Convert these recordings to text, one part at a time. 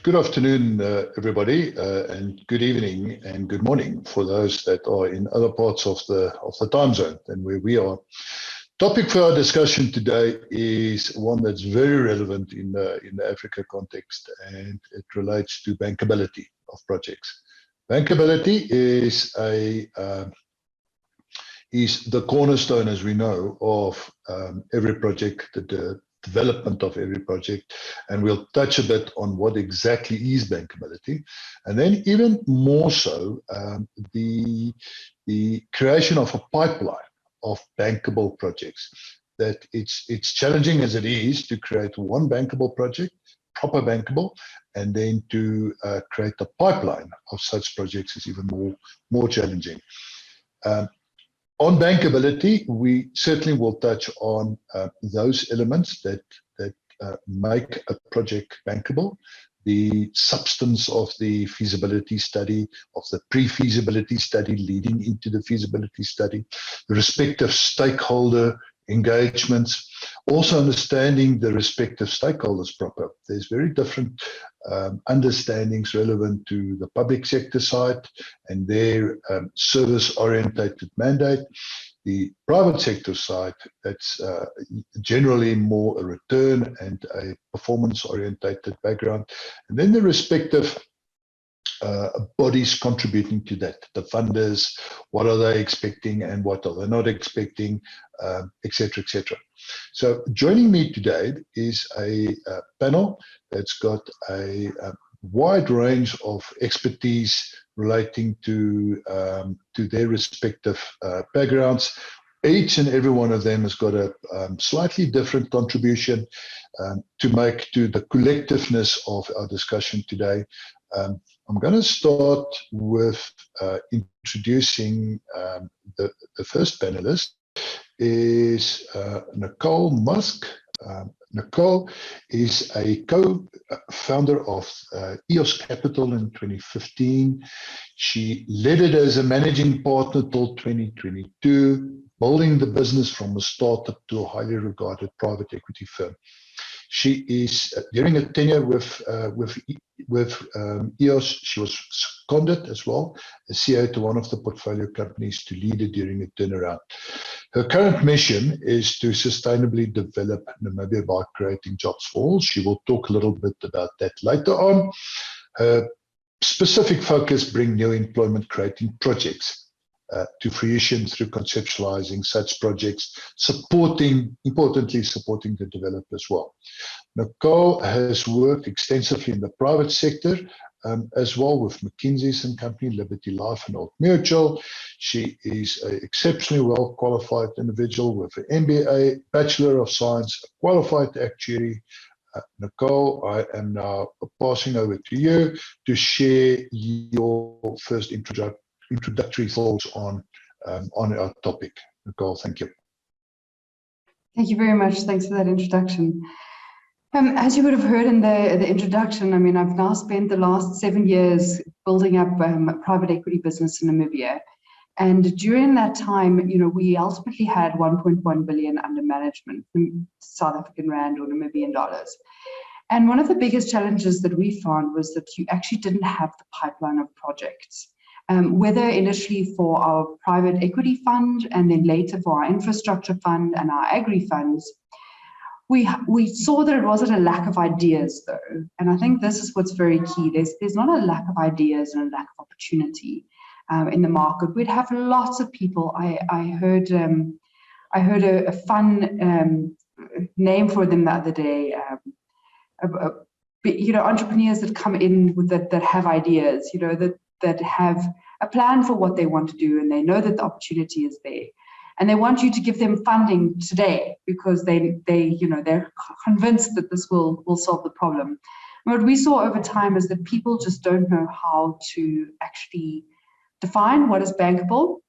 Good afternoon, everybody, and good evening and good morning for those that are in other parts of the time zone than where we are. Topic for our discussion today is one that's very relevant in the Africa context, and it relates to bankability of projects. Bankability is the cornerstone, as we know, of every project, the development of every project, and we'll touch a bit on what exactly is bankability, and then even more so the creation of a pipeline of bankable projects. That it's challenging as it is to create one bankable project, proper bankable, and then to create a pipeline of such projects is even more challenging. On bankability, we certainly will touch on those elements that make a project bankable, the substance of the feasibility study, of the pre-feasibility study leading into the feasibility study, the respective stakeholder engagements, also understanding the respective stakeholders proper. There's very different understandings relevant to the public sector side and their service-orientated mandate. The private sector side, that's generally more a return and a performance-orientated background. And then the respective bodies contributing to that, the funders, what are they expecting and what are they not expecting, etc., etc. So joining me today is a panel that's got a wide range of expertise relating to their respective backgrounds. Each and every one of them has got a slightly different contribution to make to the collectiveness of our discussion today. I'm going to start with introducing the first panelist is Nicole Musk. Nicole is a co-founder of EOS Capital in 2015. She led it as a managing partner till 2022, building the business from a startup to a highly regarded private equity firm. She is, during a tenure with EOS, she was seconded as well as CEO to one of the portfolio companies to lead it during a turnaround. Her current mission is to sustainably develop Namibia by creating jobs for all. She will talk a little bit about that later on. Her specific focus: bring new employment creating projects to fruition through conceptualizing such projects, importantly supporting the developer as well. Nicole has worked extensively in the private sector as well with McKinsey's and Company, Liberty Life and Old Mutual. She is an exceptionally well qualified individual with an MBA, Bachelor of Science, a qualified actuary. Nicole, I am now passing over to you to share your first introductory thoughts on our topic. Nicole, thank you. Thank you very much. Thanks for that introduction. As you would have heard in the introduction, I mean, I've now spent the last 7 years building up a private equity business in Namibia. And during that time, you know, we ultimately had 1.1 billion under management, South African rand or Namibian dollars. And one of the biggest challenges that we found was that you actually didn't have the pipeline of projects. Whether initially for our private equity fund and then later for our infrastructure fund and our agri funds, we saw that it wasn't a lack of ideas though. And I think this is what's very key. There's not a lack of ideas and a lack of opportunity in the market. We'd have lots of people. I heard a fun name for them the other day. You know, entrepreneurs that come in with that have ideas, you know, that have a plan for what they want to do, and they know that the opportunity is there, and they want you to give them funding today because they're convinced that this will solve the problem. And what we saw over time is that people just don't know how to actually define what is bankable.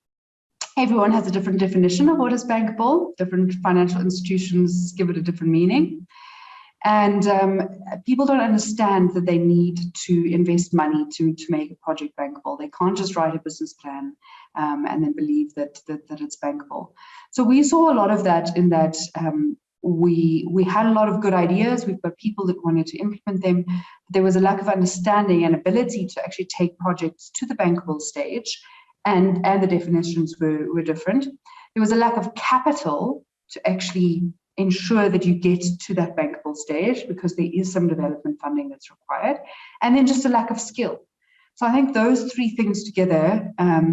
Everyone has a different definition of what is bankable. Different financial institutions give it a different meaning. And people don't understand that they need to invest money to make a project bankable. They can't just write a business plan and then believe that it's bankable. So we saw a lot of that in that we had a lot of good ideas. We've got people that wanted to implement them. But there was a lack of understanding and ability to actually take projects to the bankable stage, and the definitions were different. There was a lack of capital to actually ensure that you get to that bankable stage, because there is some development funding that's required, and then just a lack of skill. So I think those three things together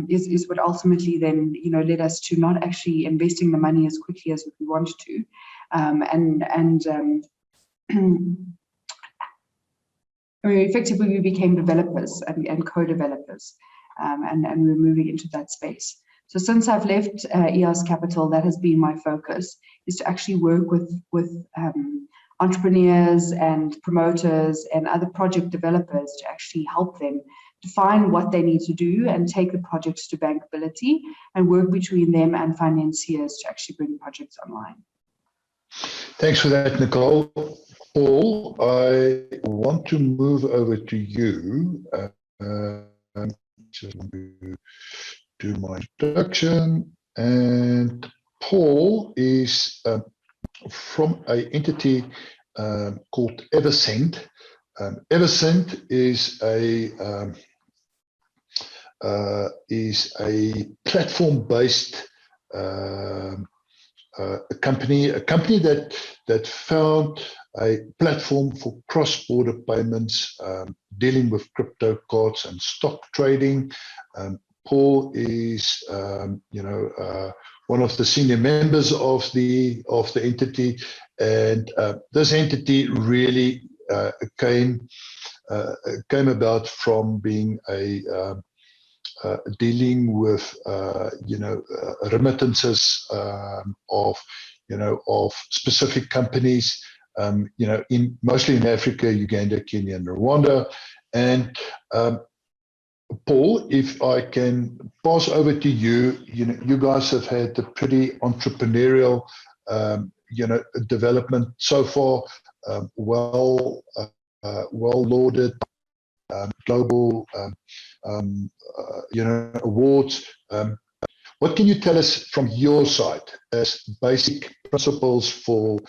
is what ultimately then, you know, led us to not actually investing the money as quickly as we wanted to, I mean, effectively we became developers and co-developers, and we're moving into that space. So since I've left EOS Capital, that has been my focus, is to actually work with entrepreneurs and promoters and other project developers to actually help them define what they need to do and take the projects to bankability, and work between them and financiers to actually bring projects online. Thanks for that, Nicole. Paul, I want to move over to you. Just want to do my introduction. And Paul is from an entity called Eversend. Eversend is a platform-based a company that found a platform for cross-border payments, dealing with crypto cards and stock trading. Paul is, one of the senior members of the entity, and this entity really came about from being dealing with remittances of specific companies, mostly in Africa, Uganda, Kenya, and Rwanda. And Paul, if I can pass over to you, you guys have had a pretty entrepreneurial, development so far, well lauded, global, awards. What can you tell us from your side as basic principles for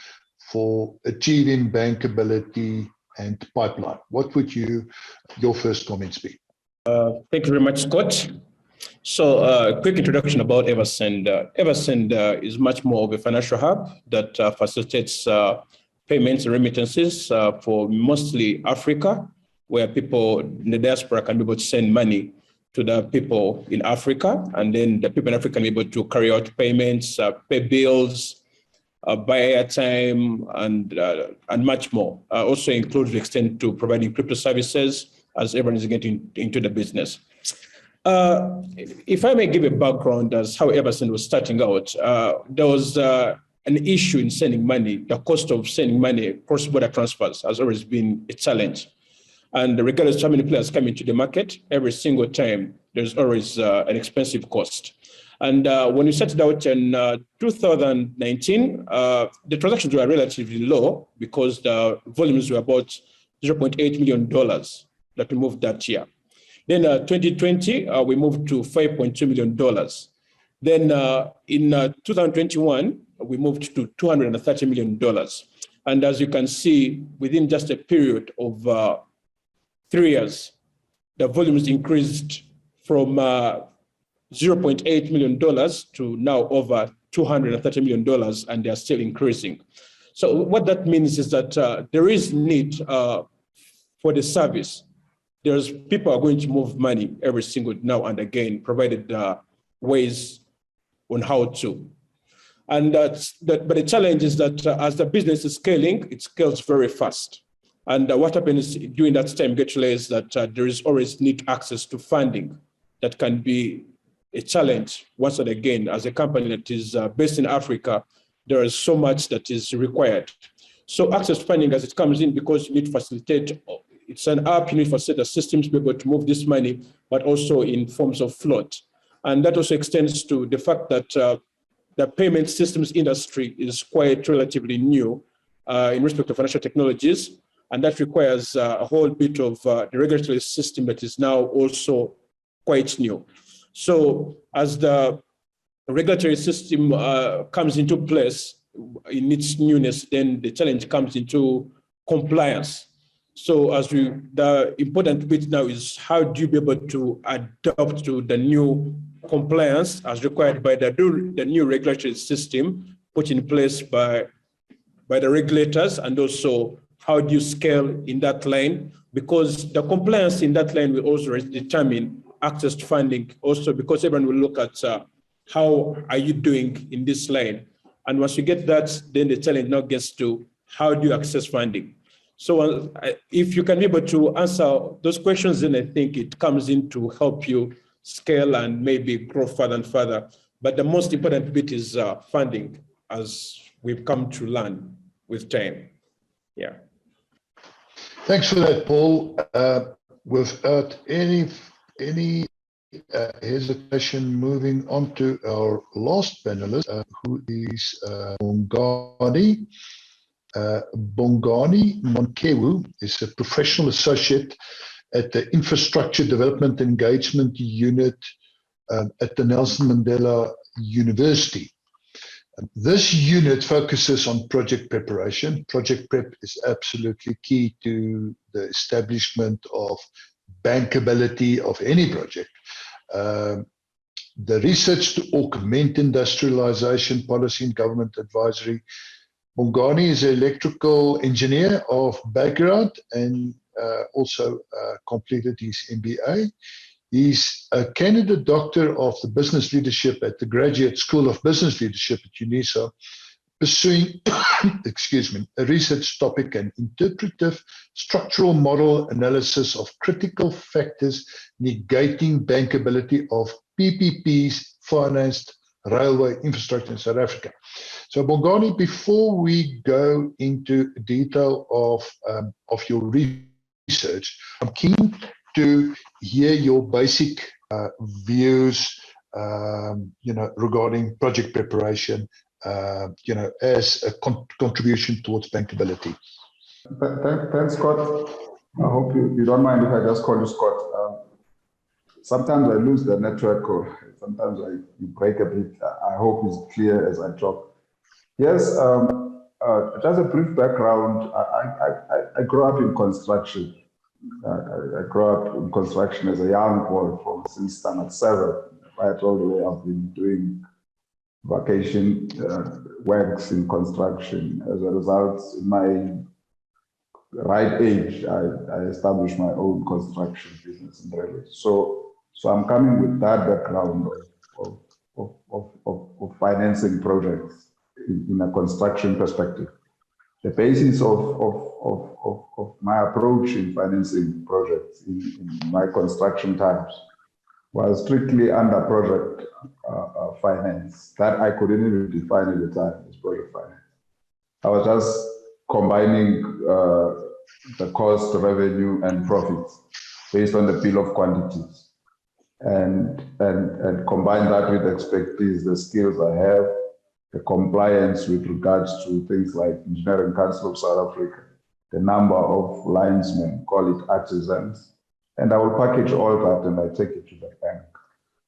achieving bankability and pipeline? What would your first comments be? Thank you very much, Scott. So quick introduction about Eversend. Eversend is much more of a financial hub that facilitates payments and remittances for mostly Africa, where people in the diaspora can be able to send money to the people in Africa, and then the people in Africa can be able to carry out payments, pay bills, buy airtime, and much more. Also includes the extent to providing crypto services as everyone is getting into the business. If I may give a background as how Eversend was starting out, there was an issue in sending money. The cost of sending money, cross-border transfers, has always been a challenge. And regardless of how many players come into the market, every single time, there's always an expensive cost. And when we started out in 2019, the transactions were relatively low because the volumes were about $0.8 million that we moved that year. Then 2020, we moved to $5.2 million. Then in 2021, we moved to $230 million. And as you can see, within just a period of 3 years, the volumes increased from $0.8 million to now over $230 million, and they are still increasing. So what that means is that there is need for the service. There's people are going to move money every single now and again, provided ways on how to. And but the challenge is that as the business is scaling, it scales very fast. And what happens during that time actually is that there is always need access to funding that can be a challenge once and again. As a company that is based in Africa, there is so much that is required. So access to funding as it comes in, because you need to facilitate, it's an app, you need to facilitate a system to be able to move this money, but also in forms of float. And that also extends to the fact that the payment systems industry is quite relatively new in respect to financial technologies. And that requires a whole bit of the regulatory system that is now also quite new. So as the regulatory system comes into place, in its newness, then the challenge comes into compliance. So the important bit now is how do you be able to adapt to the new compliance as required by the new regulatory system put in place by the regulators, and also how do you scale in that line? Because the compliance in that line will also determine access to funding also, because everyone will look at how are you doing in this line? And once you get that, then the challenge now gets to how do you access funding? So if you can be able to answer those questions, then I think it comes in to help you scale and maybe grow further and further. But the most important bit is funding, as we've come to learn with time. Yeah. Thanks for that, Paul. Without any hesitation, moving on to our last panelist, who is Bongani. Bongani Monkewu is a professional associate at the Infrastructure Development Engagement Unit at the Nelson Mandela University. This unit focuses on project preparation. Project prep is absolutely key to the establishment of bankability of any project. The research to augment industrialization policy and government advisory. Bongani is an electrical engineer of background and also completed his MBA. He's a candidate doctor of the business leadership at the Graduate School of Business Leadership at UNISA, pursuing a research topic and interpretive structural model analysis of critical factors negating bankability of PPPs financed railway infrastructure in South Africa. So Bongani, before we go into detail of your research, I'm keen to hear your basic views, regarding project preparation, as a contribution towards bankability. Thanks, Scott. I hope you don't mind if I just call you Scott. Sometimes I lose the network, or sometimes you break a bit. I hope it's clear as I talk. Yes, just a brief background. I grew up in construction. I grew up in construction as a young boy since standard 7. Right all the way I've been doing vacation works in construction. As a result, in my right age, I established my own construction business in railways. So I'm coming with that background of financing projects in a construction perspective. The basis of my approach in financing projects in my construction times was strictly under project finance that I couldn't even define at the time as project finance. I was just combining the cost, revenue, and profits based on the bill of quantities, and combine that with expertise, the skills I have, the compliance with regards to things like Engineering Council of South Africa, the number of linesmen, call it artisans, and I will package all that and I take it to the bank.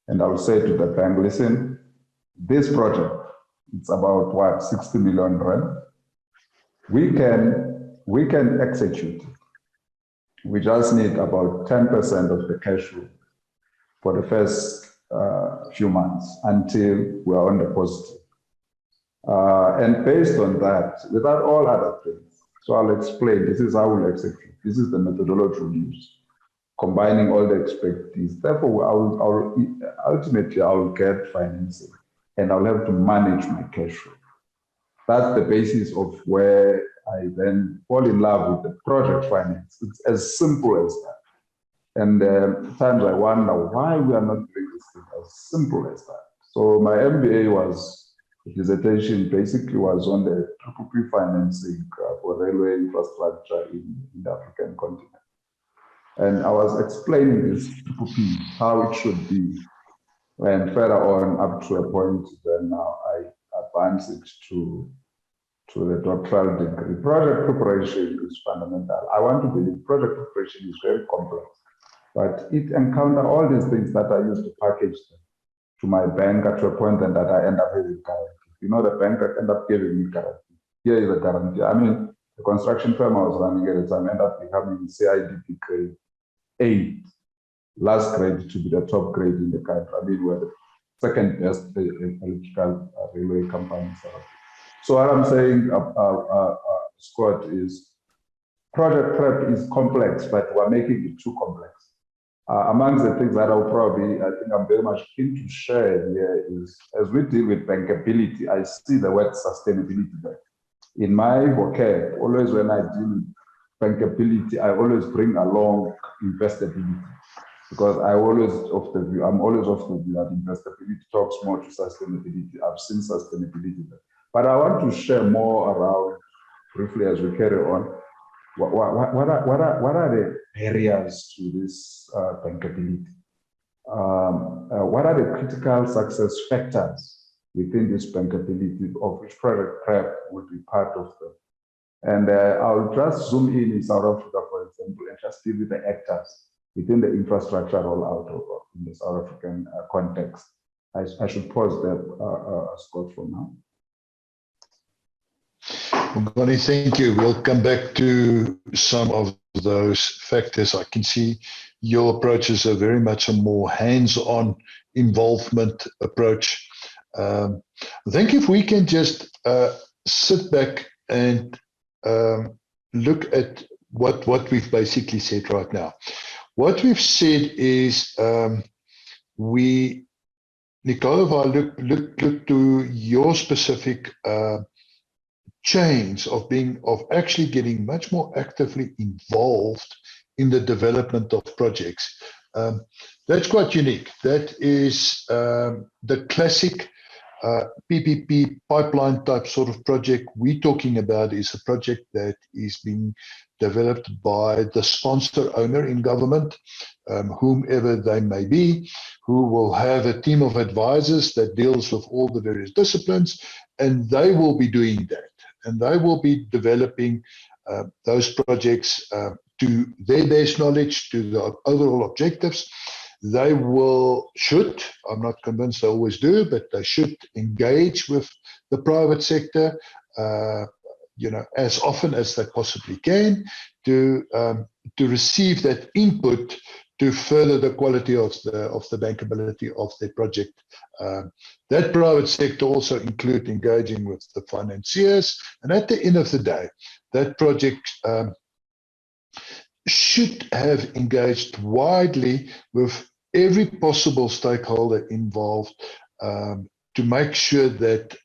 And I will say to the bank, listen, this project, it's about what, 60 million rand. We can execute it. We just need about 10% of the cash flow for the first few months until we are on the positive. And based on that, without all other things, so I'll explain, this is how we'll execute. This is the methodology we'll use, combining all the expertise. Therefore, ultimately, I will get financing and I'll have to manage my cash flow. That's the basis of where I then fall in love with the project finance. It's as simple as that. And times I wonder why we are not doing this thing as simple as that. So my MBA dissertation basically was on the PPP financing for railway infrastructure in the African continent. And I was explaining this PPP, how it should be. And further on, up to a point, then now I advance it to the doctoral degree. Project preparation is fundamental. I want to believe project preparation is very complex, but it encounters all these things that I used to package them to my banker to a point and that I end up having guarantee. you know, the bank end up giving me guarantee. Here is a guarantee. I mean, the construction firm I was running at the time ended up becoming CIDP grade 8, last grade to be the top grade in the country. I mean, we're the second best electrical railway company in South Africa. So what I'm saying, Scott, is project prep is complex, but we're making it too complex. Amongst the things that I think I'm very much keen to share here is, as we deal with bankability, I see the word sustainability there. In my vocab, always when I deal with bankability, I always bring along investability, because I'm always of the view that investability talks more to sustainability. I've seen sustainability there. But I want to share more around, briefly as we carry on, what are the barriers to this bankability? What are the critical success factors within this bankability, of which project prep would be part of them? And I'll just zoom in South Africa, for example, and just deal with the actors within the infrastructure rollout in the South African context. I should pause there, Scott, for now. Bonnie, thank you. We'll come back to some of those factors. I can see your approach is a very much a more hands-on involvement approach. I think if we can just sit back and look at what we've basically said right now. What we've said is Nicole, if I look to your specific chains of actually getting much more actively involved in the development of projects. That's quite unique. That is the classic PPP pipeline type sort of project we're talking about is a project that is being developed by the sponsor owner in government, whomever they may be, who will have a team of advisors that deals with all the various disciplines, and they will be doing that. And they will be developing those projects to their best knowledge, to the overall objectives. They should, I'm not convinced they always do, but they should engage with the private sector, as often as they possibly can to receive that input to further the quality of the bankability of their project. That private sector also include engaging with the financiers, and at the end of the day, that project should have engaged widely with every possible stakeholder involved to make sure that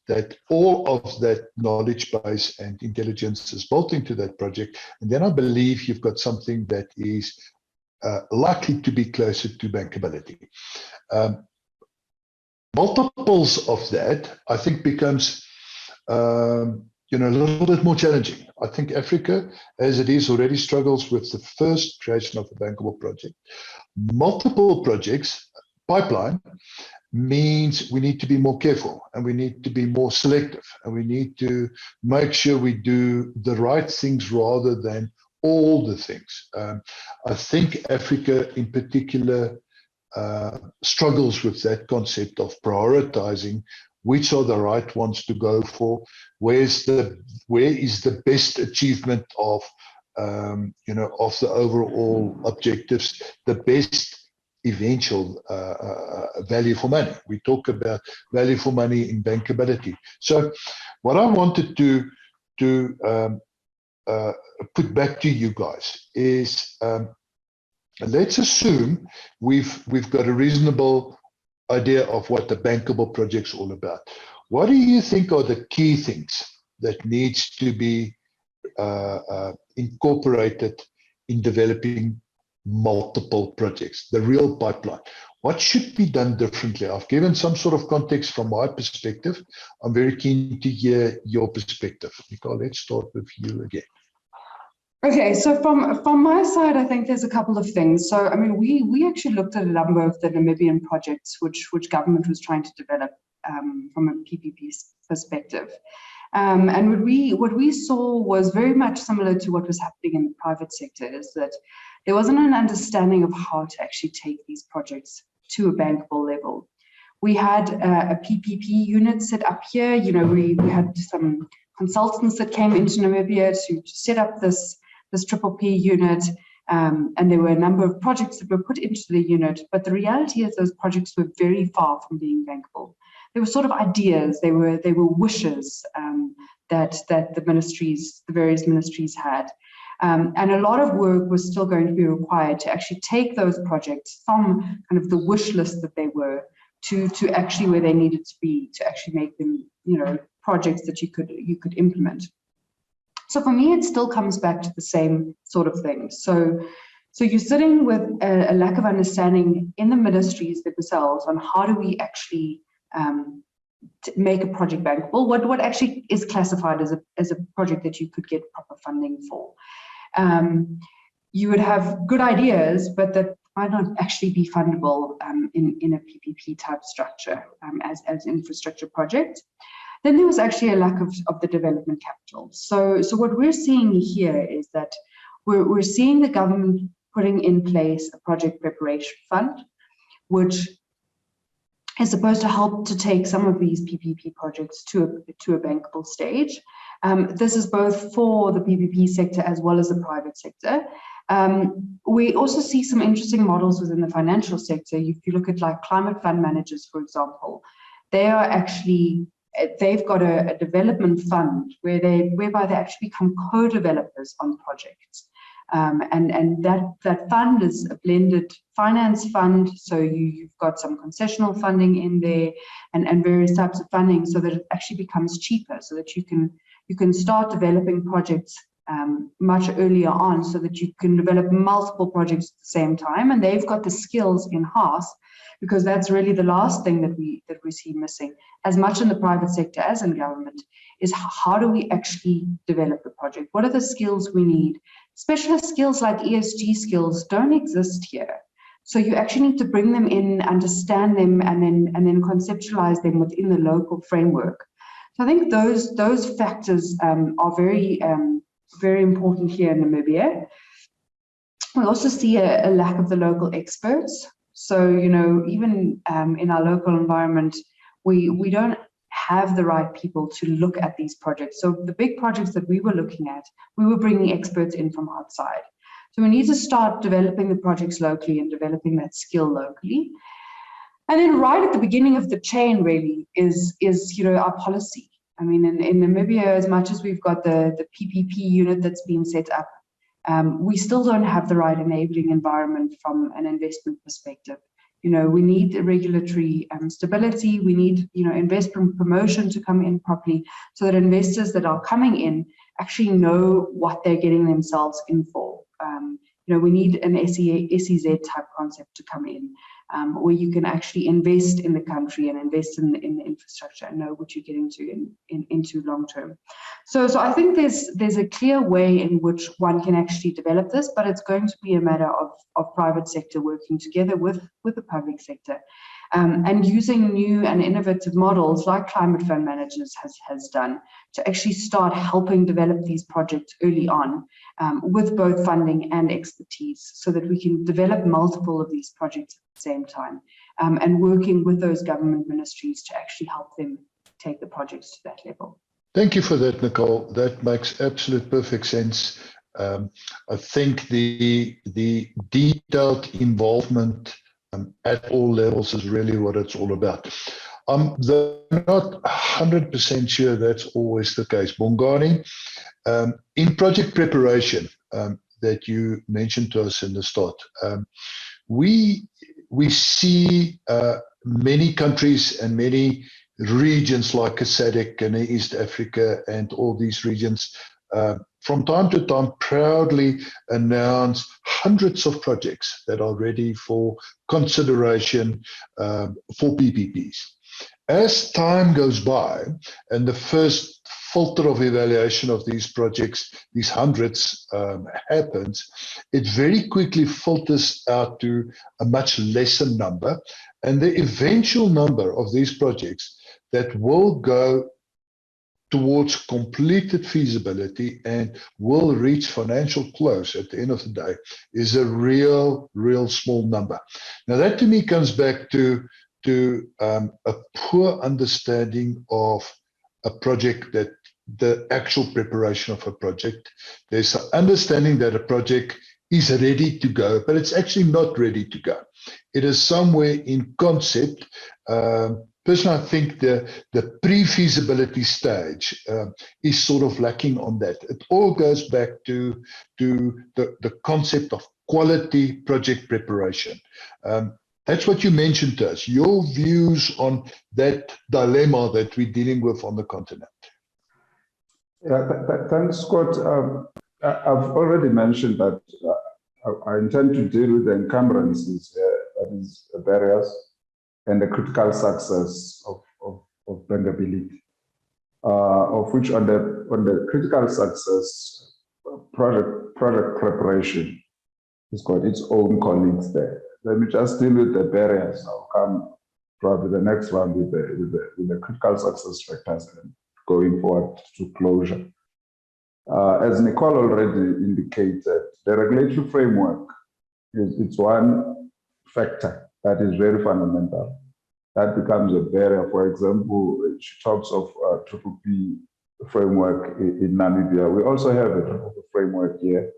that all of that knowledge base and intelligence is built into that project. And then I believe you've got something that is likely to be closer to bankability. Multiples of that, I think, becomes a little bit more challenging. I think Africa, as it is, already struggles with the first creation of a bankable project. Multiple projects, pipeline, means we need to be more careful, and we need to be more selective, and we need to make sure we do the right things rather than all the things. I think Africa in particular struggles with that concept of prioritizing which are the right ones to go for, where is the best achievement of of the overall objectives, the best eventual value for money. We talk about value for money in bankability. So what I wanted to put back to you guys is let's assume we've got a reasonable idea of what the bankable project's all about. What do you think are the key things that needs to be incorporated in developing multiple projects, the real pipeline? What should be done differently? I've given some sort of context from my perspective. I'm very keen to hear your perspective. Nicole, let's start with you again. Okay, so from my side, I think there's a couple of things. So, I mean, we actually looked at a number of the Namibian projects which government was trying to develop from a PPP perspective. And what we saw was very much similar to what was happening in the private sector, is that there wasn't an understanding of how to actually take these projects to a bankable level. We had a PPP unit set up here. You know, we had some consultants that came into Namibia to set up this triple P unit. And there were a number of projects that were put into the unit, but the reality is those projects were very far from being bankable. They were sort of ideas, they were wishes that the various ministries had. And a lot of work was still going to be required to actually take those projects from kind of the wish list that they were to actually where they needed to be, to actually make them, you know, projects that you could implement. So for me, it still comes back to the same sort of thing. So you're sitting with a lack of understanding in the ministries themselves on how do we actually make a project bankable, what actually is classified as a project that you could get proper funding for. You would have good ideas, but that might not actually be fundable in a PPP type structure as infrastructure project. Then there was actually a lack of the development capital. So what we're seeing here is that we're seeing the government putting in place a project preparation fund, which is supposed to help to take some of these PPP projects to a bankable stage. This is both for the PPP sector as well as the private sector. We also see some interesting models within the financial sector. If you look at like climate fund managers, for example, they've got a development fund whereby they actually become co-developers on projects. And that fund is a blended finance fund. So you've got some concessional funding in there and various types of funding so that it actually becomes cheaper, so that you can start developing projects much earlier on, so that you can develop multiple projects at the same time. And they've got the skills in-house, because that's really the last thing that we see missing, as much in the private sector as in government, is how do we actually develop the project? What are the skills we need? Specialist skills like ESG skills don't exist here. So you actually need to bring them in, understand them, and then conceptualize them within the local framework. So I think those factors are very important here in Namibia. We also see a lack of the local experts. So, you know, even in our local environment, we don't have the right people to look at these projects. So the big projects that we were looking at, we were bringing experts in from outside. So we need to start developing the projects locally and developing that skill locally. And then right at the beginning of the chain really is you know, our policy. I mean, in Namibia, as much as we've got the PPP unit that's been set up, we still don't have the right enabling environment from an investment perspective. You know, we need regulatory stability. We need, you know, investment promotion to come in properly, so that investors that are coming in actually know what they're getting themselves in for. You know, we need an SEZ type concept to come in, where you can actually invest in the country and invest in the infrastructure and know what you're getting into long term. So I think there's a clear way in which one can actually develop this, but it's going to be a matter of private sector working together with the public sector, and using new and innovative models like climate fund managers has done to actually start helping develop these projects early on, with both funding and expertise, so that we can develop multiple of these projects at the same time, and working with those government ministries to actually help them take the projects to that level. Thank you for that, Nicole. That makes absolute perfect sense. I think the detailed involvement at all levels is really what it's all about. I'm not 100% sure that's always the case. Bongani, in project preparation that you mentioned to us in the start, we see many countries and many regions like SADC and East Africa and all these regions from time to time proudly announce hundreds of projects that are ready for consideration for PPPs. As time goes by and the first filter of evaluation of these projects, these hundreds, happens, it very quickly filters out to a much lesser number, and the eventual number of these projects that will go towards completed feasibility and will reach financial close at the end of the day is a real small number. Now that to me comes back to to a poor understanding of a project, that the actual preparation of a project. There's an understanding that a project is ready to go, but it's actually not ready to go. It is somewhere in concept. Personally, I think the pre-feasibility stage is sort of lacking on that. It all goes back to the concept of quality project preparation. That's what you mentioned to us. Your views on that dilemma that we're dealing with on the continent. Yeah, thanks, Scott. I've already mentioned that I intend to deal with the encumbrances, that is, the barriers, and the critical success of bankability, of which on the critical success, project preparation has got its own colleagues there. Let me just deal with the barriers. I'll come probably the next one with the critical success factors and going forward to closure. As Nicole already indicated, the regulatory framework it's one factor that is very fundamental. That becomes a barrier. For example, she talks of PPP framework in Namibia. We also have a PPP framework here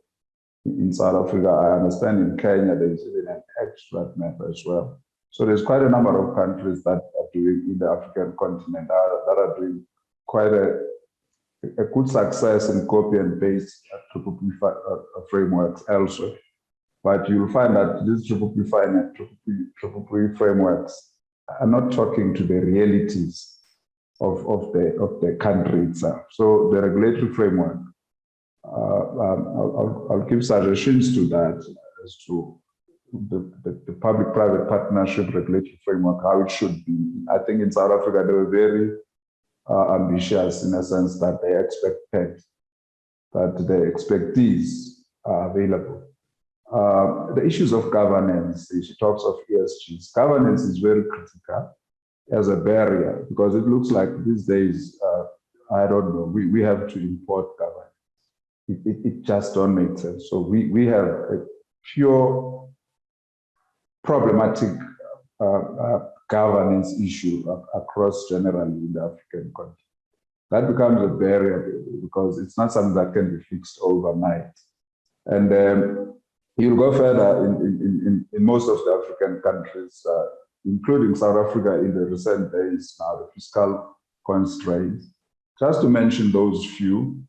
in South Africa. I understand in Kenya there is even an extract matter as well. So there's quite a number of countries that are doing in the African continent that are doing quite a good success in copy and paste PPP frameworks elsewhere. But you'll find that these PPP frameworks are not talking to the realities of the country itself. So the regulatory framework, I'll give suggestions to that as to the public-private partnership regulatory framework, how it should be. I think in South Africa, they were very ambitious in a sense that they expected that the expertise are available. The issues of governance, she talks of ESGs. Governance is very critical as a barrier because it looks like these days, I don't know, we have to import governance. It just don't make sense. So we have a pure problematic governance issue across generally in the African continent. That becomes a barrier because it's not something that can be fixed overnight. And you'll go further in most of the African countries, including South Africa in the recent days now, the fiscal constraints. Just to mention those few,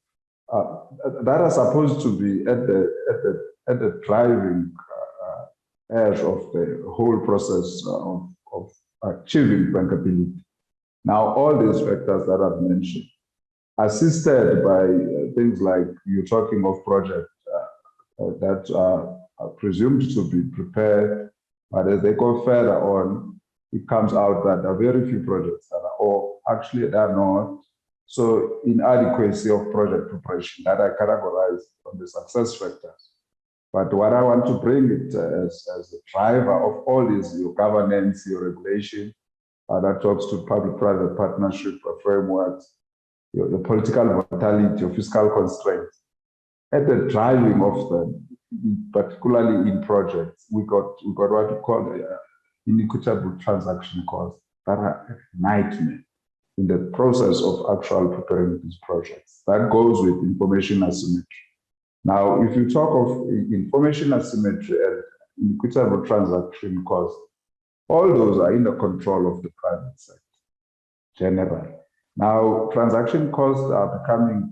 that are supposed to be at the driving edge of the whole process of achieving bankability. Now, all these factors that I've mentioned, assisted by things like you're talking of projects that are presumed to be prepared, but as they go further on, it comes out that there are very few projects that are, or actually they are not. So inadequacy of project preparation that I categorize on the success factors. But what I want to bring it as a driver of all these, your governance, your regulation, that talks to public-private partnership frameworks, your political mortality, your fiscal constraints. At the driving of them, particularly in projects, we got what we call inequitable transaction costs that are a nightmare in the process of actual preparing these projects. That goes with information asymmetry. Now, if you talk of information asymmetry and inequitable transaction costs, all those are in the control of the private sector, generally. Now, transaction costs are becoming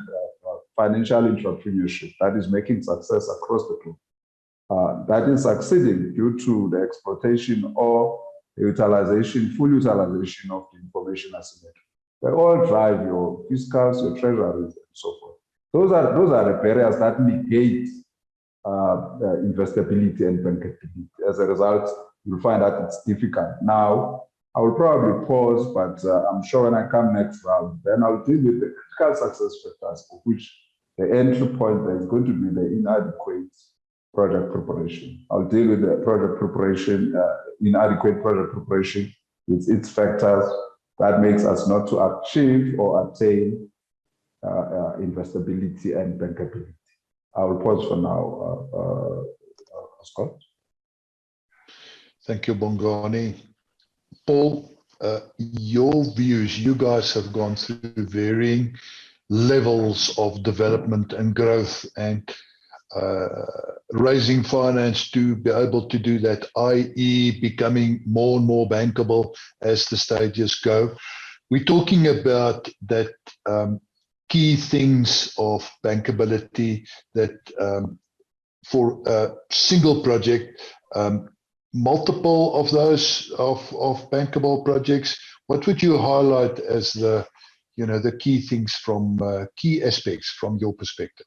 financial entrepreneurship that is making success across the globe. That is succeeding due to the exploitation or the utilization, full utilization of the information asymmetry. They all drive your fiscals, your treasuries, and so forth. Those are the barriers that negate investability and bankability. As a result, you'll find that it's difficult. Now, I will probably pause, but I'm sure when I come next round, then I'll deal with the critical success factors, of which the entry point is going to be the inadequate project preparation. I'll deal with the project preparation, inadequate project preparation with its factors that makes us not to achieve or attain investability and bankability. I will pause for now, Scott. Thank you, Bongani. Paul, your views, you guys have gone through varying levels of development and growth and raising finance to be able to do that, i.e. becoming more and more bankable as the stages go. We're talking about that key things of bankability that for a single project, multiple of those of bankable projects, what would you highlight as the, you know, the key things from key aspects from your perspective?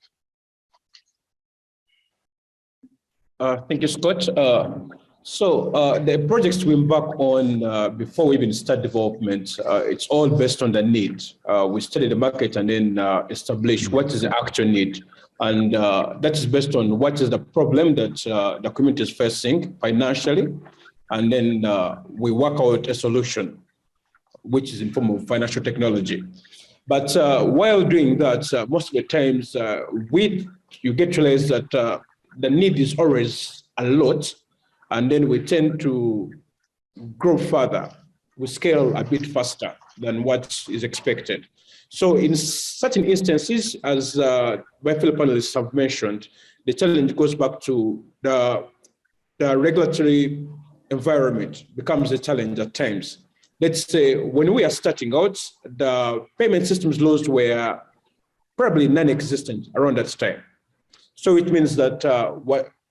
Thank you, Scott. The projects we embark on before we even start development, it's all based on the need. We study the market and then establish what is the actual need. And that is based on what is the problem that the community is facing financially. And then we work out a solution, which is in form of financial technology. But while doing that, most of the times you get to realize that the need is always a lot, and then we tend to grow further. We scale a bit faster than what is expected. So in certain instances, as my fellow panelists have mentioned, the challenge goes back to the regulatory environment becomes a challenge at times. Let's say when we are starting out, the payment systems laws were probably non-existent around that time. So it means that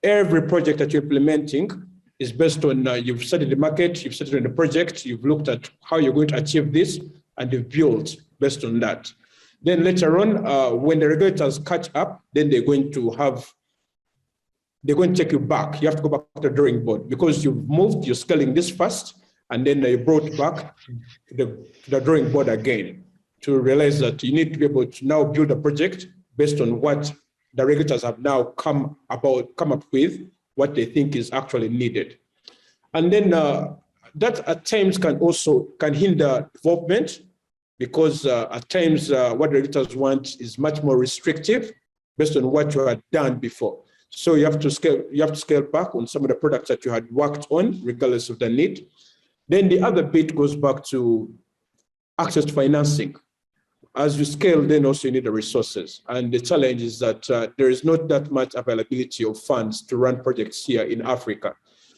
every project that you're implementing is based on you've studied the market, you've studied the project, you've looked at how you're going to achieve this, and you've built based on that. Then later on, when the regulators catch up, then they're going to take you back. You have to go back to the drawing board because you've moved, you're scaling this fast, and then they brought back to the drawing board again to realize that you need to be able to now build a project based on what the regulators have now come up with, what they think is actually needed. And then that at times can hinder development because at times what regulators want is much more restrictive based on what you had done before. So you have to scale back on some of the products that you had worked on, regardless of the need. Then the other bit goes back to access to financing. As you scale, then also you need the resources. And the challenge is that there is not that much availability of funds to run projects here in Africa.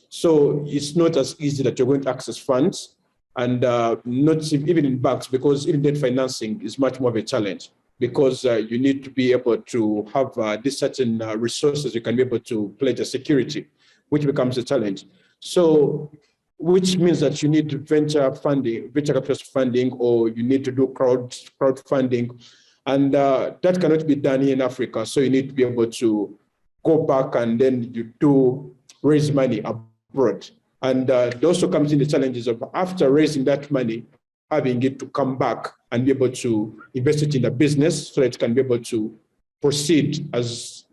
So it's not as easy that you're going to access funds and not even in banks, because even debt financing is much more of a challenge because you need to be able to have these certain resources you can be able to pledge a security, which becomes a challenge. So which means that you need venture capital funding, or you need to do crowdfunding. And that cannot be done here in Africa. So you need to be able to go back and then you do raise money abroad. And it also comes in the challenges of after raising that money, having it to come back and be able to invest it in the business so that it can be able to proceed as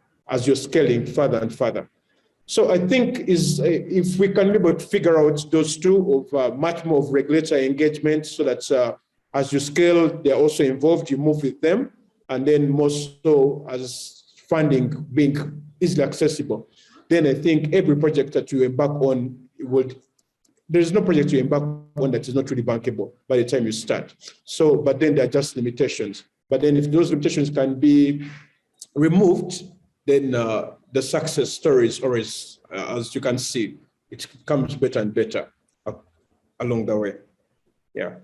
you're scaling further and further. So I think if we can be able to figure out those two of much more of regulatory engagement so that as you scale, they're also involved, you move with them, and then more so as funding being easily accessible, then I think every project that you embark on there's no project you embark on that is not really bankable by the time you start. So, but then there are just limitations. But then if those limitations can be removed, then the success story is always, as you can see, it becomes better and better along the way. Yeah.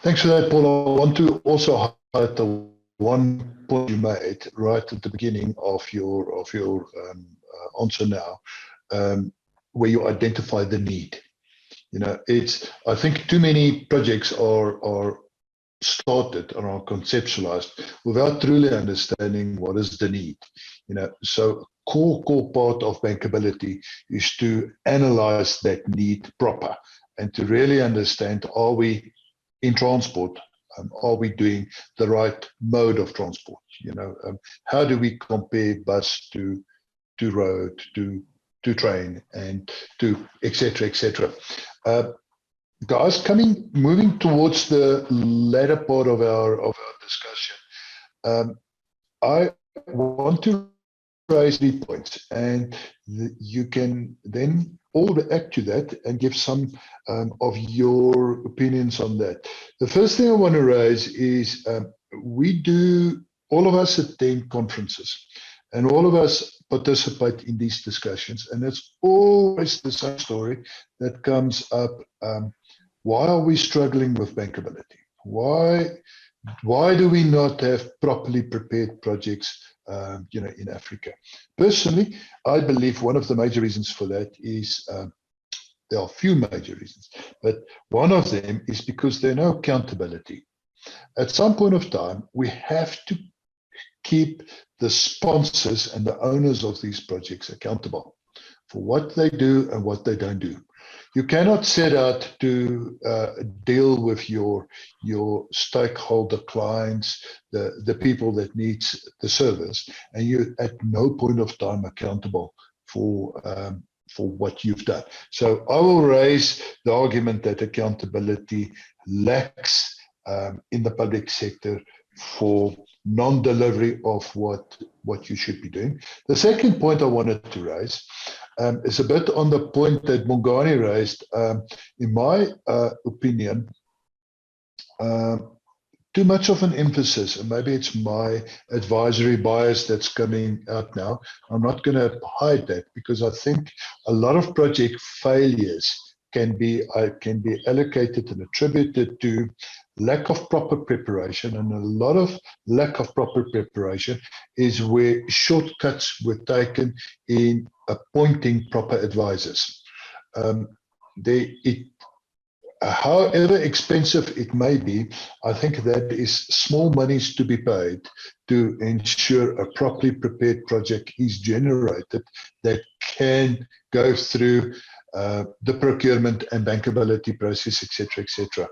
Thanks for that, Paul. I want to also highlight the one point you made right at the beginning of your answer now, where you identify the need. You know, I think too many projects are started or are conceptualized without truly understanding what is the need. You know, so core part of bankability is to analyze that need proper and to really understand, are we in transport? Are we doing the right mode of transport? You know, how do we compare bus to road, to train, and to et cetera. Guys, moving towards the latter part of our discussion, I want to raise 3 points, and you can then all react to that and give some of your opinions on that. The first thing I want to raise is all of us attend conferences and all of us participate in these discussions. And it's always the same story that comes up. Why are we struggling with bankability? Why do we not have properly prepared projects in Africa? Personally, I believe one of the major reasons for that is there are a few major reasons, but one of them is because there's no accountability. At some point of time, we have to keep the sponsors and the owners of these projects accountable for what they do and what they don't do. You cannot set out to deal with your stakeholder clients, the people that needs the service, and you're at no point of time accountable for what you've done. So I will raise the argument that accountability lacks in the public sector for non-delivery of what you should be doing. The second point I wanted to raise is a bit on the point that Mongani raised. In my opinion, too much of an emphasis, and maybe it's my advisory bias that's coming out now. I'm not going to hide that, because I think a lot of project failures can be allocated and attributed to lack of proper preparation, and a lot of lack of proper preparation is where shortcuts were taken in appointing proper advisors. However expensive it may be, I think that is small monies to be paid to ensure a properly prepared project is generated that can go through the procurement and bankability process, etc., etc.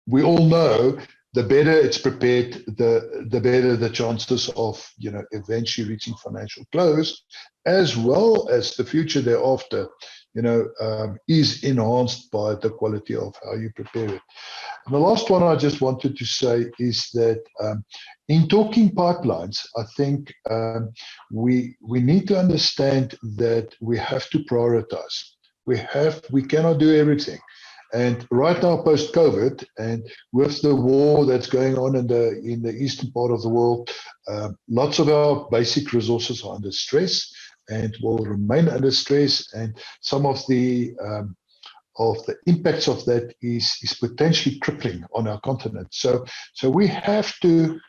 We all know the better it's prepared, the better the chances of eventually reaching financial close, as well as the future thereafter, is enhanced by the quality of how you prepare it. And the last one I just wanted to say is that in talking pipelines, I think we need to understand that we have to prioritize. We cannot do everything. And right now, post-COVID, and with the war that's going on in the eastern part of the world, lots of our basic resources are under stress and will remain under stress. And some of the impacts of that is potentially crippling on our continent. So we have to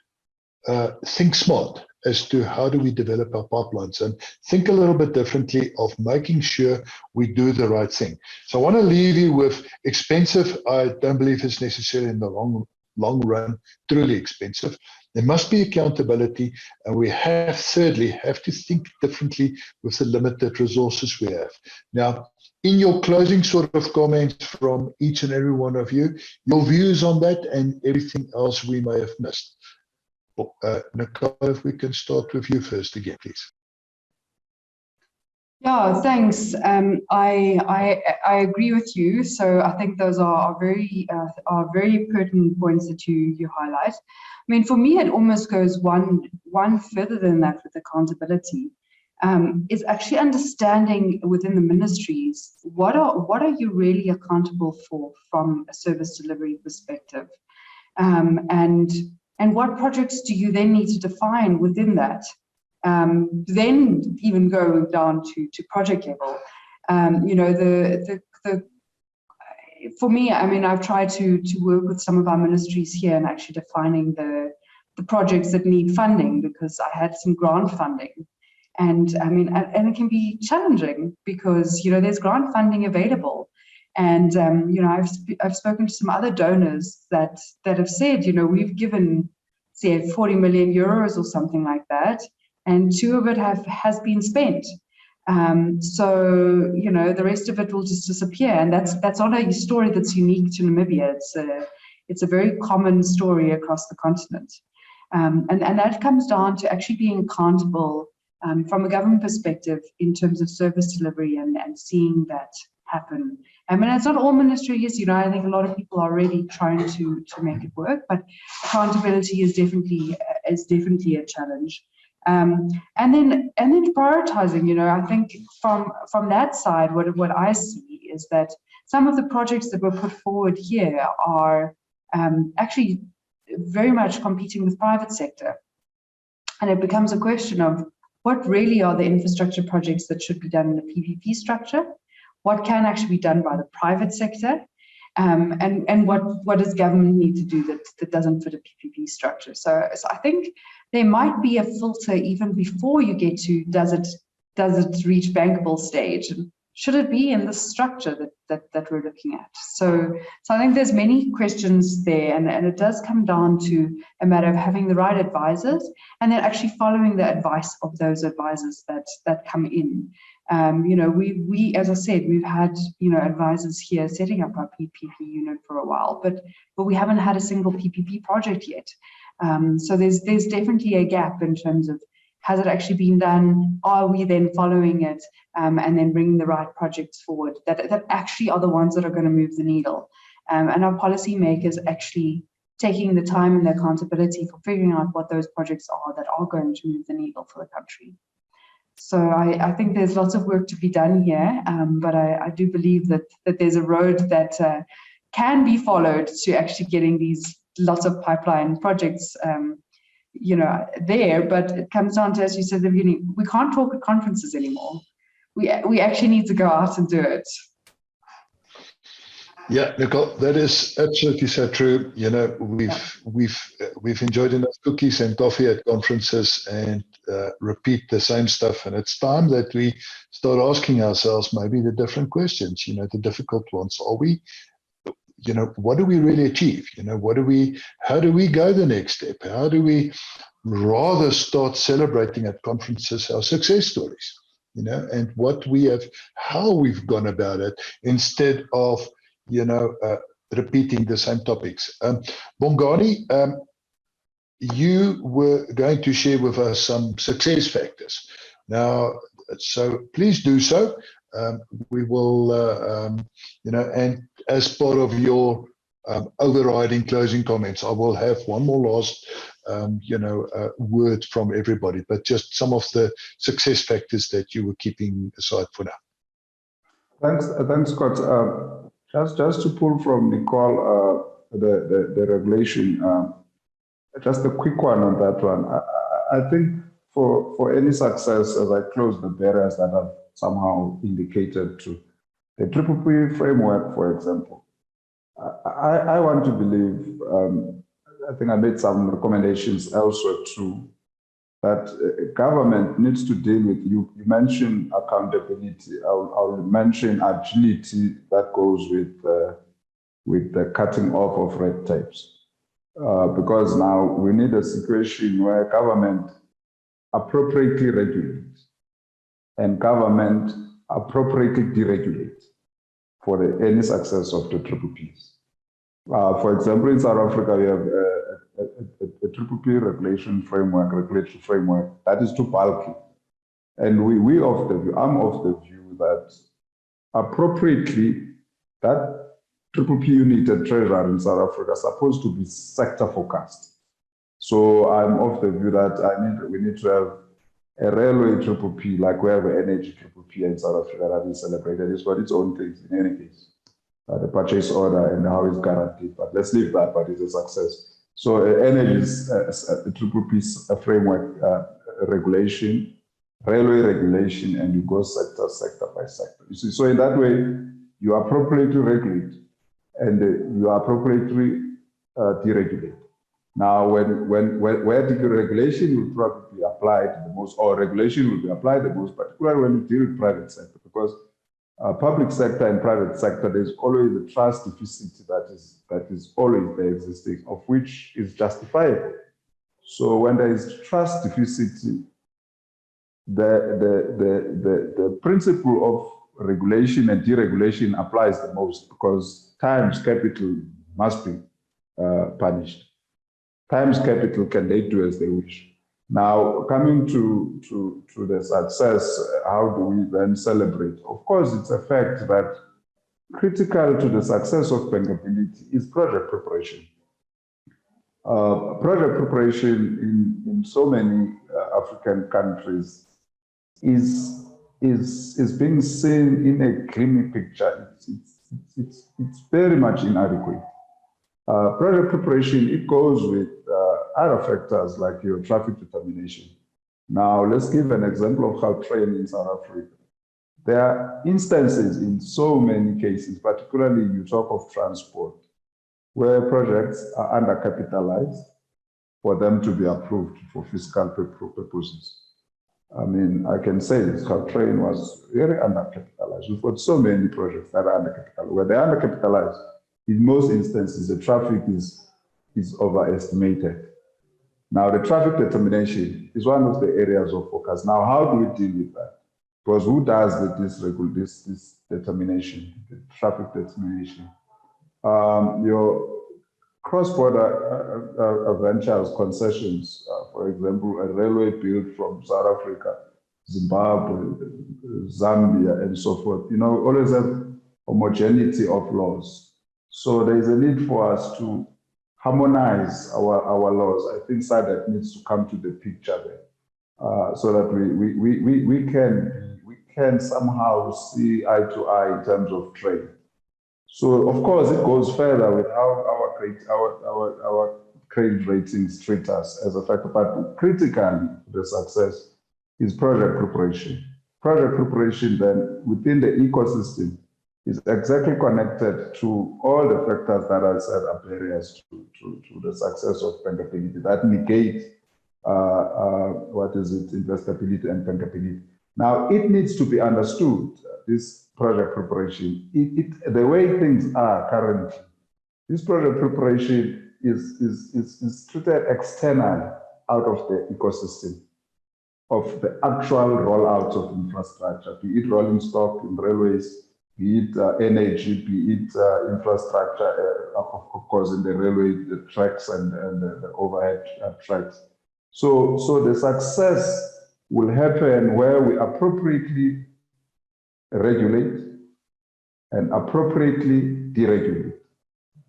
think smart as to how do we develop our pipelines and think a little bit differently of making sure we do the right thing. So I want to leave you with expensive. I don't believe it's necessarily in the long run truly expensive. There must be accountability, and we thirdly have to think differently with the limited resources we have. Now, in your closing sort of comments from each and every one of you, your views on that and everything else we may have missed. Nicole, if we can start with you first again, please. Yeah, thanks. I agree with you. So I think those are very pertinent points that you highlight. I mean, for me, it almost goes one further than that with accountability. Is actually understanding within the ministries what are you really accountable for from a service delivery perspective, and what projects do you then need to define within that? Then even go down to project level. For me, I mean, I've tried to work with some of our ministries here and actually defining the projects that need funding, because I had some grant funding. And I mean, and it can be challenging because, there's grant funding available. And, I've spoken to some other donors that have said, we've given, say, 40 million euros or something like that, and 2 of it has been spent. So, the rest of it will just disappear. And that's not a story that's unique to Namibia. It's a very common story across the continent. And that comes down to actually being accountable from a government perspective in terms of service delivery and seeing that happen. I mean, it's not all ministries, I think a lot of people are already trying to make it work, but accountability is definitely a challenge. And then prioritizing, I think from that side, what I see is that some of the projects that were put forward here are actually very much competing with private sector. And it becomes a question of what really are the infrastructure projects that should be done in a PPP structure, what can actually be done by the private sector, and what does government need to do that doesn't fit a PPP structure. So I think there might be a filter even before you get to does it reach bankable stage, and should it be in the structure that we're looking at. So I think there's many questions there, and it does come down to a matter of having the right advisors and then actually following the advice of those advisors that come in. We, as I said, we've had, advisors here setting up our PPP unit for a while, but we haven't had a single PPP project yet. So there's definitely a gap in terms of, has it actually been done? Are we then following it and then bringing the right projects forward that actually are the ones that are going to move the needle? And our policymakers actually taking the time and the accountability for figuring out what those projects are that are going to move the needle for the country. So I think there's lots of work to be done here, but I do believe that there's a road that can be followed to actually getting these lots of pipeline projects there, but it comes down to, as you said at the beginning, we can't talk at conferences anymore. We actually need to go out and do it. Yeah, Nicole, that is absolutely so true. We've enjoyed enough cookies and coffee at conferences and repeat the same stuff, and it's time that we start asking ourselves maybe the different questions. The difficult ones. Are we? What do we really achieve? How do we go the next step? How do we rather start celebrating at conferences our success stories, and what we have, how we've gone about it, instead of, repeating the same topics. Bongani, you were going to share with us some success factors. Now, so please do so. We will, and as part of your overriding closing comments, I will have one more last, word from everybody, but just some of the success factors that you were keeping aside for now. Thanks, Scott. Just to pull from Nicole, the regulation, just a quick one on that one. I think for any success, as I close the barriers that I've somehow indicated to the PPP framework, for example, I want to believe, I think I made some recommendations elsewhere too, that government needs to deal with, you mentioned accountability, I'll mention agility that goes with the cutting off of red tapes. Because now we need a situation where government appropriately regulates and government appropriately deregulates for any success of the PPPs. For example, in South Africa, we have a PPP regulatory framework that is too bulky. And I'm of the view that appropriately, that PPP unit and treasury in South Africa are supposed to be sector focused. So I'm of the view that we need to have a railway PPP, like we have an energy PPP in South Africa that is celebrated. It's got its own things in any case. The purchase order and how it's guaranteed, but let's leave that, but it's a success. So energy is a PPP framework regulation, railway regulation, and you go sector by sector. You see, so in that way, you appropriately regulate and you appropriately deregulate. Now, where the regulation will probably be applied the most, or regulation will be applied the most, particularly when you deal with private sector, because public sector and private sector, there's always a trust deficit that is always there existing, of which is justifiable. So when there is trust deficit, the principle of regulation and deregulation applies the most, because times capital must be punished. Times capital can they do as they wish. Now, coming to the success, how do we then celebrate? Of course, it's a fact that critical to the success of bankability is project preparation. Project preparation in so many African countries is being seen in a gloomy picture. It's very much inadequate. Project preparation, it goes with other factors like your traffic determination. Now, let's give an example of how train in South Africa. There are instances in so many cases, particularly you talk of transport, where projects are undercapitalized for them to be approved for fiscal purposes. I mean, I can say this, how train was very undercapitalized. We've got so many projects that are undercapitalized. Where they're undercapitalized, in most instances, the traffic is overestimated. Now, the traffic determination is one of the areas of focus. Now, how do we deal with that? Because who does this determination, the traffic determination? Your cross-border ventures, concessions, for example, a railway built from South Africa, Zimbabwe, Zambia, and so forth, you know, always have homogeneity of laws. So there is a need for us to harmonize our laws. I think SADC needs to come to the picture there, so that we can somehow see eye to eye in terms of trade. So of course it goes further with how our credit ratings treat us as a factor, but critically the success is project preparation. Project preparation then within the ecosystem is exactly connected to all the factors that I said are barriers to the success of bankability that negate investability and bankability. Now it needs to be understood, this project preparation, the way things are currently, this project preparation is treated external out of the ecosystem of the actual rollout of infrastructure, be it rolling stock in railways, be it energy, be it infrastructure, of course, in the railway, the tracks and the overhead tracks. So the success will happen where we appropriately regulate and appropriately deregulate.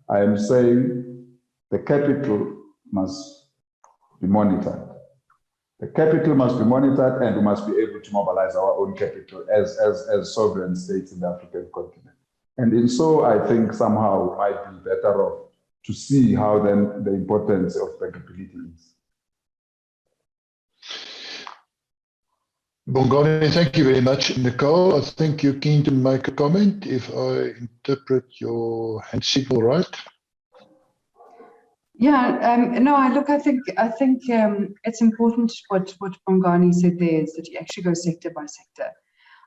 I am saying the capital must be monitored. The capital must be monitored, and we must be able to mobilize our own capital as sovereign states in the African continent. And in so, I think somehow we might be better off to see how then the importance of bankability is. Bongani, thank you very much. Nicole, I think you're keen to make a comment, if I interpret your hand signal right. Yeah, no, I think it's important what Bongani said there is that you actually go sector by sector.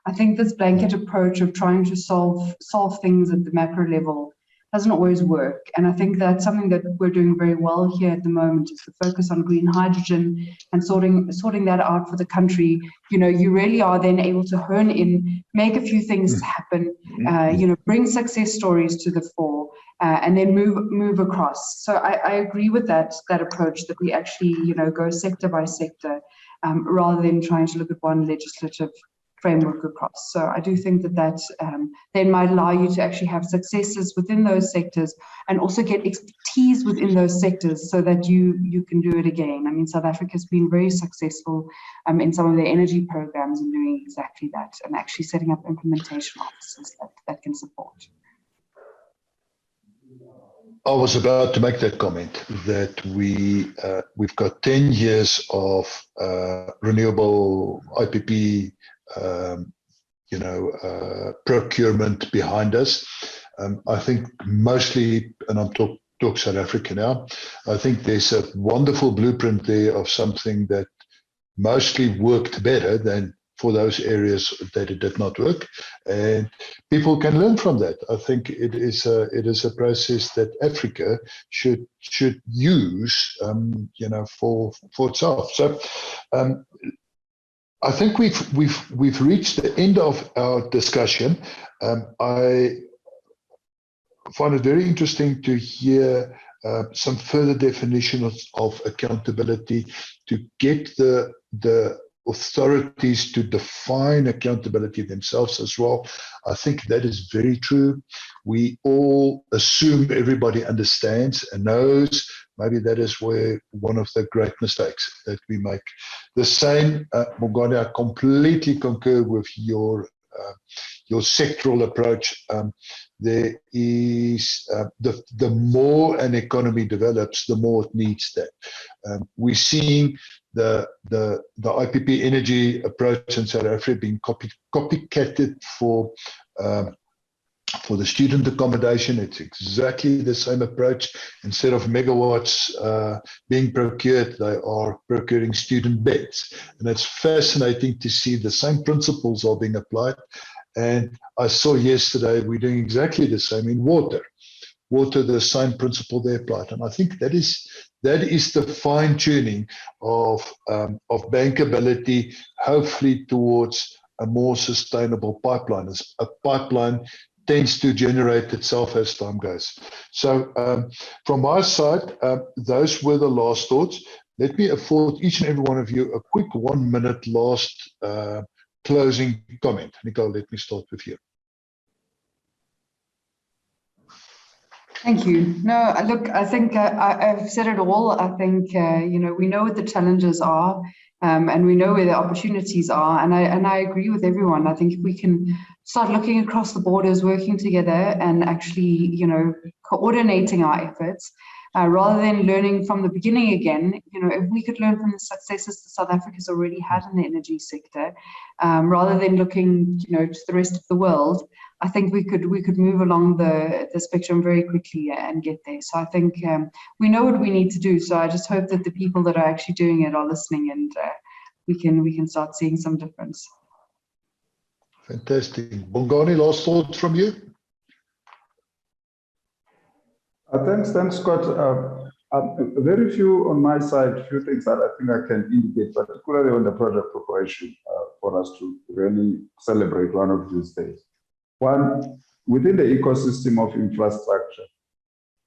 I think this blanket approach of trying to solve things at the macro level doesn't always work. And I think that's something that we're doing very well here at the moment, is the focus on green hydrogen and sorting that out for the country. You know, you really are then able to hone in, make a few things happen, you know, bring success stories to the fore, and then move across. So I agree with that approach, that we actually, you know, go sector by sector, rather than trying to look at one legislative framework across. So I do think that then might allow you to actually have successes within those sectors and also get expertise within those sectors so that you can do it again. I mean, South Africa has been very successful in some of their energy programs in doing exactly that, and actually setting up implementation offices that can support. I was about to make that comment that we've got 10 years of renewable IPP procurement behind us. I think mostly, and I'm talk South Africa now, I think there's a wonderful blueprint there of something that mostly worked better than for those areas that it did not work, and people can learn from that. I think it is a process that Africa should use, for itself. So I think we've reached the end of our discussion. I find it very interesting to hear some further definitions of accountability, to get the authorities to define accountability themselves as well. I think that is very true. We all assume everybody understands and knows. maybe that is where one of the great mistakes that we make. The same, Bongani, I completely concur with your sectoral approach. There is the more an economy develops, the more it needs that. We're seeing the IPP energy approach in South Africa being copycatted for the student accommodation. It's exactly the same approach. Instead of megawatts being procured, they are procuring student beds. And it's fascinating to see the same principles are being applied. And I saw yesterday we're doing exactly the same in water. Water, the same principle they applied. And I think that is the fine-tuning of bankability, hopefully towards a more sustainable pipeline. A pipeline tends to generate itself as time goes. So from my side, those were the last thoughts. Let me afford each and every one of you a quick 1 minute last closing comment. Nicole, let me start with you. Thank you. No, look, I think I've said it all. I think, we know what the challenges are, and we know where the opportunities are. And I agree with everyone. I think if we can start looking across the borders, working together and actually, coordinating our efforts, rather than learning from the beginning again, if we could learn from the successes that South Africa's already had in the energy sector, rather than looking, to the rest of the world, I think we could move along the spectrum very quickly and get there. So I think we know what we need to do. So I just hope that the people that are actually doing it are listening, and we can start seeing some difference. Fantastic. Bongani, last thoughts from you? Thanks, Scott. Very few on my side, few things that I think I can indicate, particularly on the project preparation, for us to really celebrate one of these days. One, within the ecosystem of infrastructure,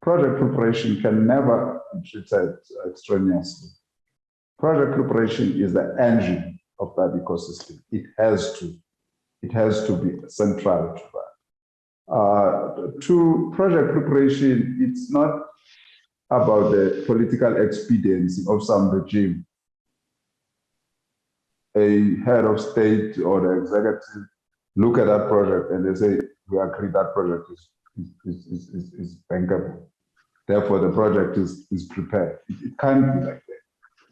project preparation can never be treated extraneously. Project preparation is the engine of that ecosystem. It has to be central to that. To project preparation, it's not about the political expediency of some regime. A head of state or the executive look at that project and they say, we agree that project is bankable. Therefore, the project is prepared. It can't be like that.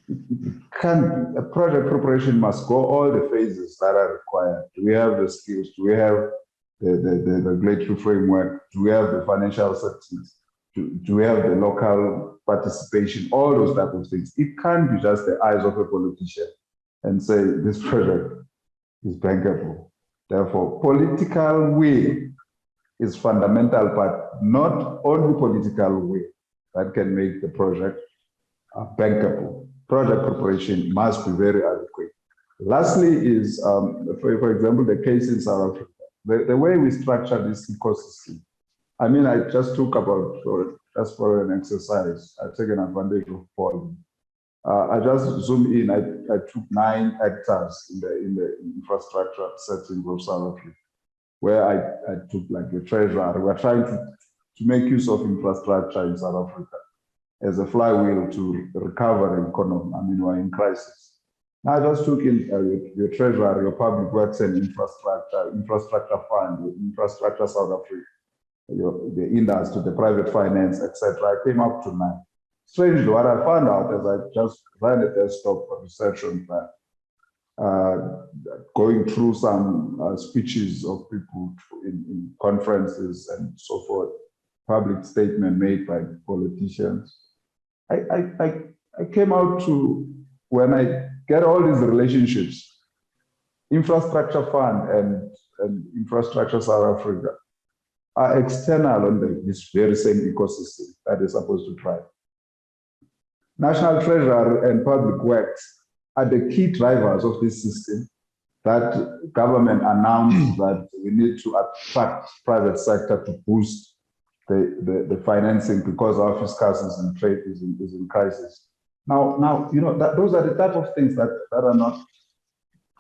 It can't be. A project preparation must go all the phases that are required. Do we have the skills? Do we have the regulatory framework? Do we have the financial settings? Do we have the local participation? All those type of things. It can't be just the eyes of a politician and say this project is bankable. Therefore, political will is fundamental, but not only political will that can make the project bankable. Project preparation must be very adequate. Lastly is, for example, the case in South Africa. The way we structure this ecosystem, I mean, I just took about, just for an exercise, I've taken advantage of Paul. I just zoomed in, I took 9 hectares in the infrastructure setting of South Africa, where I took like a treasurer. We're trying to make use of infrastructure in South Africa as a flywheel to recover the economy. I mean, we're in crisis. Now I just took in your treasurer, your public works and infrastructure fund, infrastructure South Africa, the industry, the private finance, etc. I came up to 9. Strangely, what I found out as I just ran a desktop research on that, going through some speeches of people in conferences and so forth, public statement made by politicians, I came out to, when I get all these relationships, infrastructure fund and infrastructure South Africa are external on this very same ecosystem that is supposed to thrive. National Treasury and Public Works are the key drivers of this system that government announced that we need to attract private sector to boost the financing because our fiscal system trade is in crisis. Now, those are the type of things that are not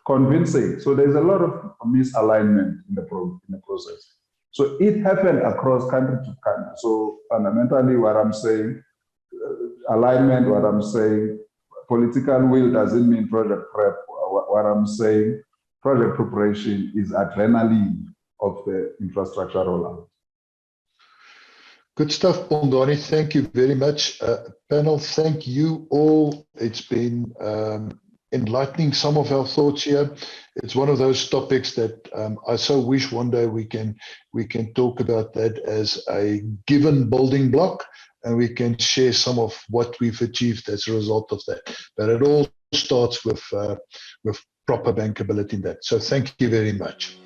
convincing. So there's a lot of misalignment in the process. So it happened across country to country. So fundamentally, what I'm saying, alignment, what I'm saying, political will doesn't mean project prep. What I'm saying, project preparation is adrenaline of the infrastructure rollout. Good stuff, Bongani. Thank you very much. Panel, thank you all. It's been enlightening some of our thoughts here. It's one of those topics that I so wish one day we can talk about that as a given building block, and we can share some of what we've achieved as a result of that. But it all starts with proper bankability in that. So thank you very much.